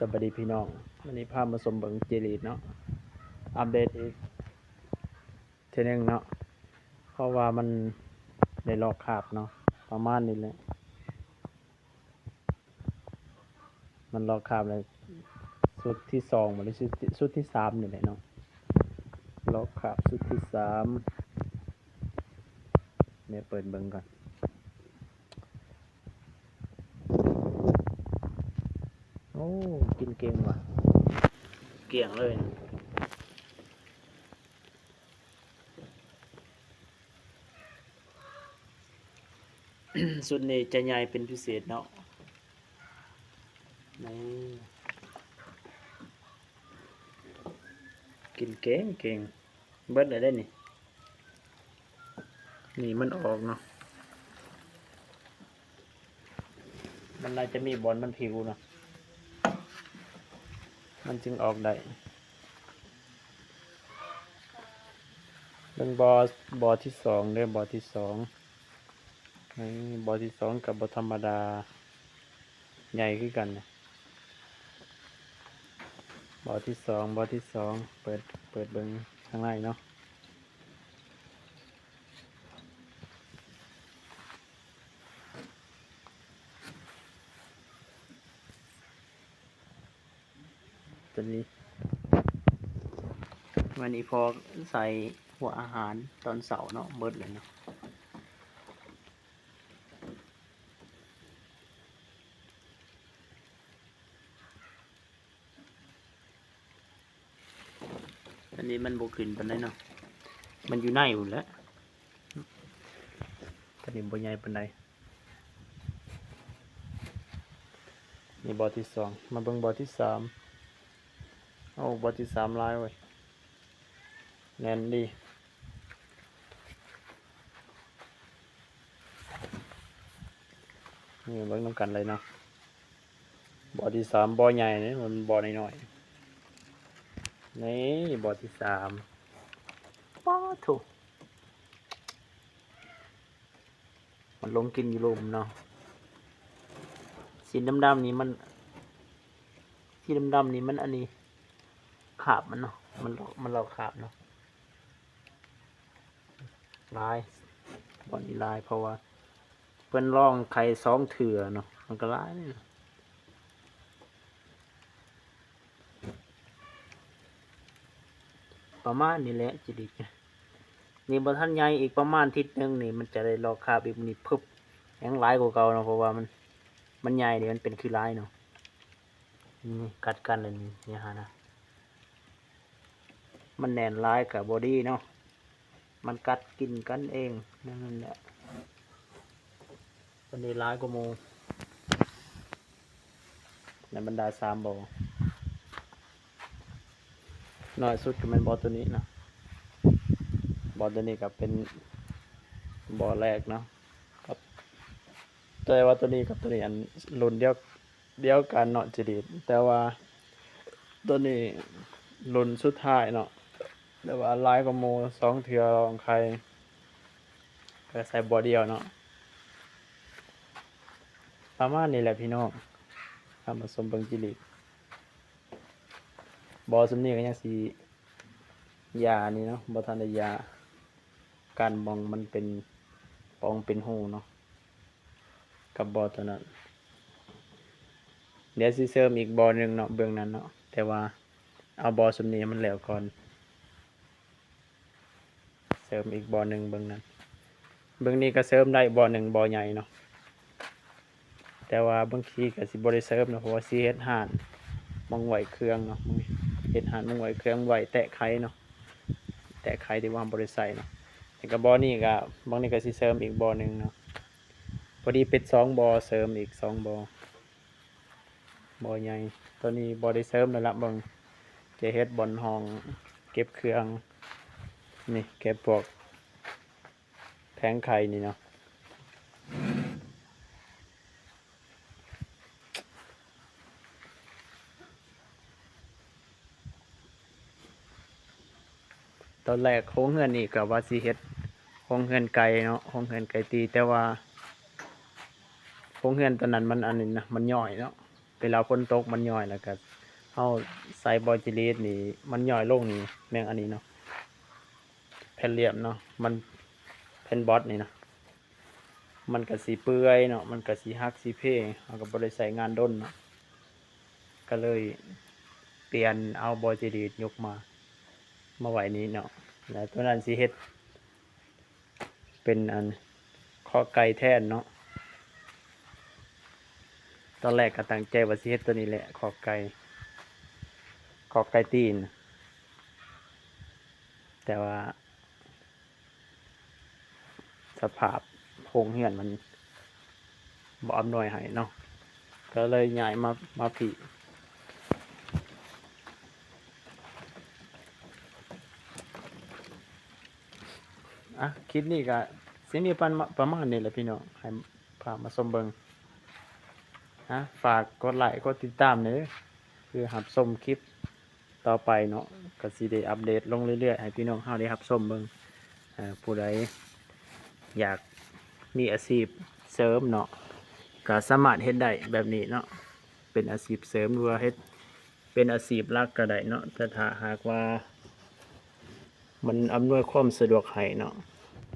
สวัสดีพี่น้องวันนี้พามาสมเบิงเจลีดเนาะอัปเดตอีกเทนึงเนาะเพราะว่ามันได้ลอกคราบเนาะประมาณนี้แหละมันลอกคราบเลยสุดที่สองหรือสุดที่สามนี่แหละเนาะลอกคราบสุดที่สามเนี่ยเปิดเบิงก่อนโอ้กินเก่งว่ะเกี่ยงเลยสุดนี้จะใหญ่เป็นพิเศษเนาะนี่กินเก่งเก่งเบิดเลยได้นี่นี่มันออกเนาะมันน่าจะมีบอลมันผิวเนาะมันจึงออกได้เป็นบอที่สองเด้อบอที่สองนี่บอที่สองกับบอธรรมดาใหญ่ขึ้นกันนะบอที่สองเปิดเบิ้งข้างในเนาะตัวนี้วันนี้พอใส่หัวอาหารตอนเสาร์เนาะเบิดเลยเนาะอันนี้มันบกขึ้นปานใดเนาะมันอยู่ในอยู่แล้วตอนนี้บ่ใหญ่ปานใดนี่บอที่สองมาเบิ่งบอที่สามโอ้บอที่สามลายเว้ยแน่นดีนี่เบิ่งน้ำกันเลยเนาะบอที่สามบอใหญ่เนี่ยมันบอน้อยๆนี่บอที่สามป้าถูกมันลงกินอยู่ลมเนาะสีดำๆนี่มันสีดำๆนี่มันอันนี้ขาบมันเนาะมันเราขาบเนาะลายบอลนี่ลายเพราะว่าเพิ่นร่องไข่สองเถื่อเนาะมันก็ลายนี่ประมาณนี้แหละจิดินี่บอท่านใหญ่อีกประมาณทิศนึงนี่มันจะได้รอคาบอีกนี่พึบยังหลายกว่าเก่าเนาะเพราะว่ามันใหญ่เดี๋ยวมันเป็นคือลายเนาะนี่กัดกันเลยนี่ฮะนะมันแน่นลายกับบอดี้เนาะมันกัดกินกันเองนั่นแหละมันได้ลายกว่าโมในบรรดาสามบอน้อยสุดก็เป็นบอตัวนี้นะบอตัวนี้ก็เป็นบอแรกเนาะครับแต่ว่าตัวนี้กับตัวนี้อันรุ่นเดียวกันเนาะจีดีแต่ว่าตัวนี้รุ่นสุดท้ายเนาะแต่ว่าลายกว่าโมสองเทือรองใครก็ใส่บอเดียวเนาะประมาณนี้แหละพี่น้องทำผสมเบิงจิลิบอสมนี้ก็ยังสียานี่เนาะบอทันได้ยาการมองมันเป็นปองเป็นหูเนาะกับบอตัวนั้นเดี๋ยวสิเสริมอีกบอหนึ่งเนาะเบื้องนั้นเนาะแต่ว่าเอาบอสมนี้มันแล้วก่อนเสริมอีกบอหนึ่งเบื้องนั้นเบื้องนี้ก็เสริมได้บอหนึ่งบอใหญ่เนาะแต่ว่าบางทีก็สิบ่ได้เสริมเนาะเพราะว่าสิเฮ็ดห่านมองไหวเครื่องเนาะเฮ็ดห่านมองไหวเครื่องไหวแตะไข่เนาะแตะไข่ที่ว่าบ่ได้ใส่เนาะแต่ก็บอนี้ก็บางนี้ก็สิเสริมอีกบอหนึ่งเนาะพอดีเป็นสองบอเสริมอีกสองบอใหญ่ตัวนี้บอได้เสริมแล้วละเบิ่งจะเฮ็ดบอนห้องเก็บเครื่องนี่เก็บพวกแผงไข่นี่เนาะตอนแรกโค้งเฮือนนี่กับว่าสิเฮ็ดโค้งเฮือนไก่เนาะโค้งเฮือนไก่ตีแต่ว่าโค้งเฮือนตอนนั้นมันอันนี้นะมันย่อยเนาะ เวลาฝนตกมันย่อยแล้วก็เฮาใส่บอจิลีสนี่มันย่อยลงนี่แม่งอันนี้เนาะแผ่นเหลี่ยมเนาะมันแผ่นบอสนี่นะมันก็สิเปื่อยเนาะมันก็สิหักสิเพเฮาก็บ่ได้ใช้งานดนเนาะก็เลยเปลี่ยนเอาบอจิลีสยกมาไว้นี้เนาะแล้วตัวนั้นสิเฮ็ดเป็นอันคอไก่แทนเนาะตอนแรกก็ตั้งใจว่าสิเฮ็ดตัวนี้แหละคอไก่ตีน แต่ว่าสภาพโครงเรือนมันบ่อำนวยให้เนาะก็เลยย้ายมาผีอ่ะคลิปนี้ก็สิมีประมาณนี้แหละพี่น้องให้พามาชมเบิงฝากกดไลค์กดติดตามเด้อคือรับชมคลิปต่อไปเนาะก็สิได้อัปเดตลงเรื่อยๆให้พี่น้องเฮาได้รับชมเบิงผู้ใดอยากมีอาชีพเสริมเนาะก็สามารถเฮ็ดได้แบบนี้เนาะเป็นอาชีพเสริมหรือว่าเฮ็ดเป็นอาชีพหลักก็ได้เนาะแต่ถ้าหากว่ามันอำนวยความสะดวกให้เนาะ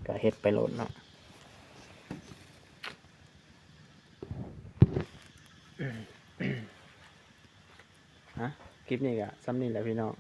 ก็เฮ็ดไปโลดเนาะคลิปนี้ก็ซ้ำนี้แหละพี่น้อง